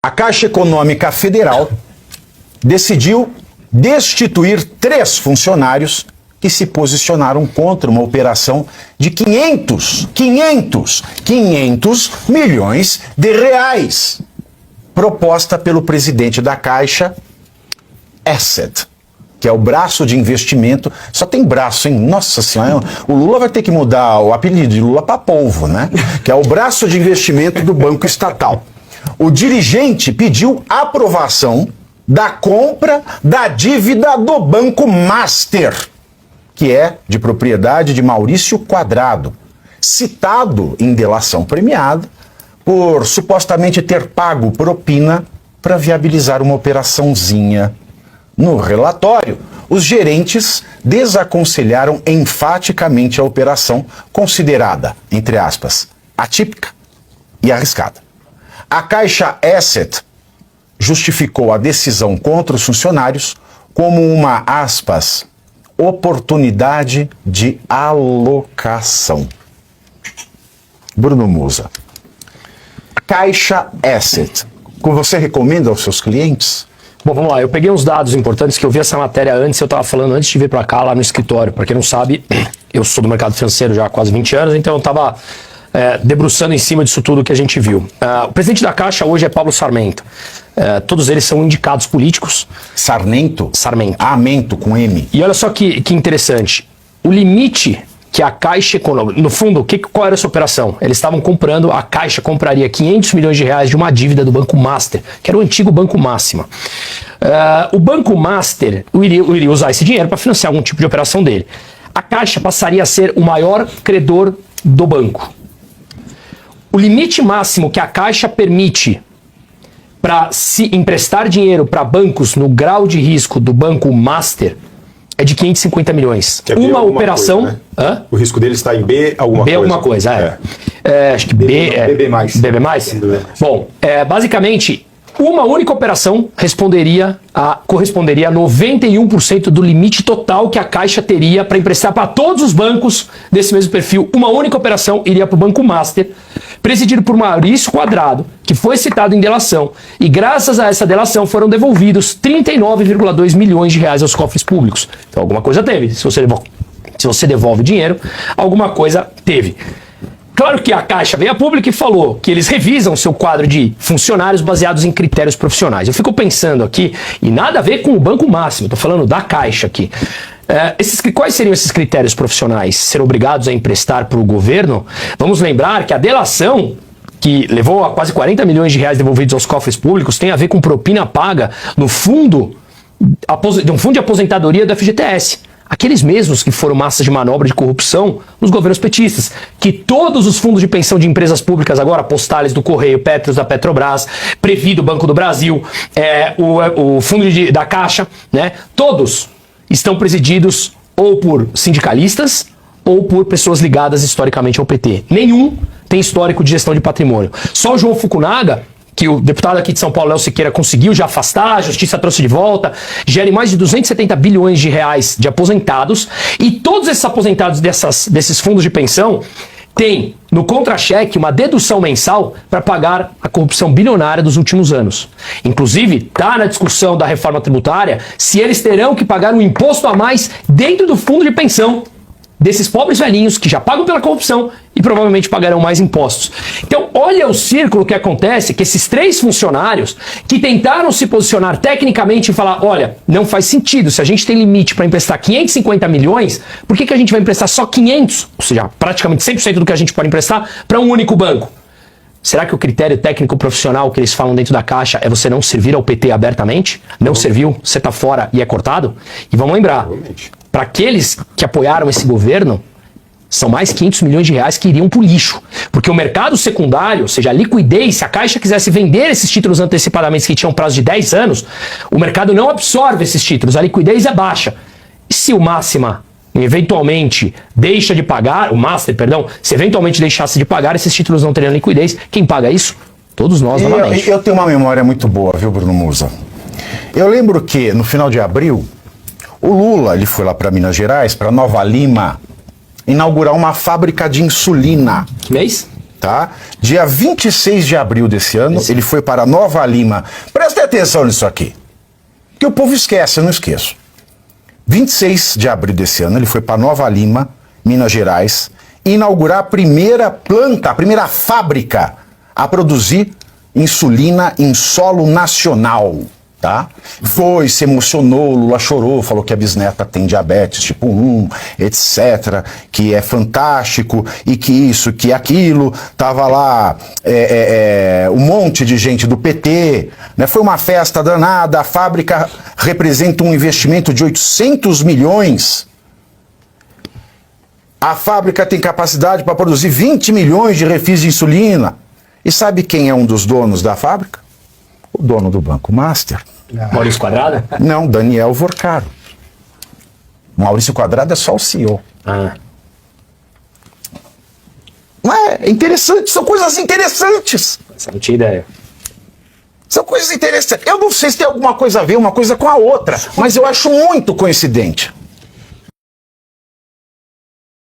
A Caixa Econômica Federal decidiu destituir 3 funcionários que se posicionaram contra uma operação de 500 milhões de reais proposta pelo presidente da Caixa, Asset, que é o braço de investimento. Só tem braço, hein? Nossa Senhora, o Lula vai ter que mudar o apelido de Lula para polvo, né? Que é o braço de investimento do Banco Estatal. O dirigente pediu aprovação da compra da dívida do Banco Master, que é de propriedade de Maurício Quadrado, citado em delação premiada por supostamente ter pago propina para viabilizar uma operaçãozinha. No relatório, os gerentes desaconselharam enfaticamente a operação, considerada, entre aspas, atípica e arriscada. A Caixa Asset justificou a decisão contra os funcionários como uma, aspas, oportunidade de alocação. Bruno Musa, Caixa Asset, que você recomenda aos seus clientes? Bom, vamos lá, eu peguei uns dados importantes que eu vi essa matéria antes, eu estava falando antes de vir para cá, lá no escritório. Para quem não sabe, eu sou do mercado financeiro já há quase 20 anos, então eu estava debruçando em cima disso tudo que a gente viu. O presidente da Caixa hoje é Pablo Sarmento. Todos eles são indicados políticos. Sarmento? Sarmento. Mento com M. E olha só que interessante. O limite que a Caixa Econômica... No fundo, qual era essa operação? Eles estavam comprando... A Caixa compraria 500 milhões de reais de uma dívida do Banco Master, que era o antigo Banco Máxima. O Banco Master iria usar esse dinheiro para financiar algum tipo de operação dele. A Caixa passaria a ser o maior credor do banco. O limite máximo que a Caixa permite para se emprestar dinheiro para bancos no grau de risco do Banco Master é de 550 milhões. Uma operação... Coisa, né? O risco dele está em B alguma B coisa. alguma coisa, acho que BB+. BB+? Bom, basicamente, uma única operação corresponderia a 91% do limite total que a Caixa teria para emprestar para todos os bancos desse mesmo perfil. Uma única operação iria para o Banco Master, presidido por Maurício Quadrado, que foi citado em delação, e graças a essa delação foram devolvidos 39,2 milhões de reais aos cofres públicos. Então alguma coisa teve. Se você devolve dinheiro, alguma coisa teve. Claro que a Caixa veio a público e falou que eles revisam seu quadro de funcionários baseados em critérios profissionais. Eu fico pensando aqui, e nada a ver com o Banco Máximo, estou falando da Caixa aqui. Quais seriam esses critérios profissionais? Ser obrigados a emprestar para o governo? Vamos lembrar que a delação, que levou a quase 40 milhões de reais devolvidos aos cofres públicos, tem a ver com propina paga no fundo de aposentadoria do FGTS. Aqueles mesmos que foram massas de manobra de corrupção nos governos petistas, que todos os fundos de pensão de empresas públicas agora, Postales do Correio, Petros da Petrobras, Previ do Banco do Brasil, o fundo da Caixa, né, todos estão presididos ou por sindicalistas ou por pessoas ligadas historicamente ao PT. Nenhum tem histórico de gestão de patrimônio. Só o João Fukunaga, que o deputado aqui de São Paulo, Léo Siqueira, conseguiu já afastar, a justiça trouxe de volta, gera mais de 270 bilhões de reais de aposentados, e todos esses aposentados desses fundos de pensão têm no contra-cheque uma dedução mensal para pagar a corrupção bilionária dos últimos anos. Inclusive, está na discussão da reforma tributária se eles terão que pagar um imposto a mais dentro do fundo de pensão desses pobres velhinhos que já pagam pela corrupção e provavelmente pagarão mais impostos. Então, olha o círculo que acontece, que esses 3 funcionários que tentaram se posicionar tecnicamente e falar, olha, não faz sentido, se a gente tem limite para emprestar 550 milhões, por que a gente vai emprestar só 500, ou seja, praticamente 100% do que a gente pode emprestar, para um único banco? Será que o critério técnico profissional que eles falam dentro da Caixa é você não servir ao PT abertamente? Não serviu, você está fora e é cortado? E vamos lembrar, para aqueles que apoiaram esse governo, são mais 500 milhões de reais que iriam para o lixo. Porque o mercado secundário, ou seja, a liquidez, se a Caixa quisesse vender esses títulos antecipadamente que tinham prazo de 10 anos, o mercado não absorve esses títulos, a liquidez é baixa. E se o Máxima eventualmente deixa de pagar, o Master, perdão, se eventualmente deixasse de pagar, esses títulos não teriam liquidez, quem paga isso? Todos nós, novamente. Eu tenho uma memória muito boa, viu, Bruno Musa? Eu lembro que no final de abril, o Lula, ele foi lá para Minas Gerais, para Nova Lima, inaugurar uma fábrica de insulina. Que mês? tá? Dia 26 de abril desse ano, ele foi para Nova Lima. Presta atenção nisso aqui, que o povo esquece, eu não esqueço. 26 de abril desse ano, ele foi para Nova Lima, Minas Gerais, inaugurar a primeira planta, a primeira fábrica a produzir insulina em solo nacional, tá? Foi, se emocionou, Lula chorou, falou que a bisneta tem diabetes tipo 1, etc, que é fantástico, e que isso, que aquilo, tava lá um monte de gente do PT, né? Foi uma festa danada, a fábrica representa um investimento de 800 milhões, a fábrica tem capacidade para produzir 20 milhões de refis de insulina. E sabe quem é um dos donos da fábrica? O dono do Banco Master. Maurício Quadrado? Não, Daniel Vorcaro. Maurício Quadrado é só o CEO. Ah. Não é interessante, são coisas interessantes. Você não tinha ideia. São coisas interessantes. Eu não sei se tem alguma coisa a ver uma coisa com a outra, mas eu acho muito coincidente.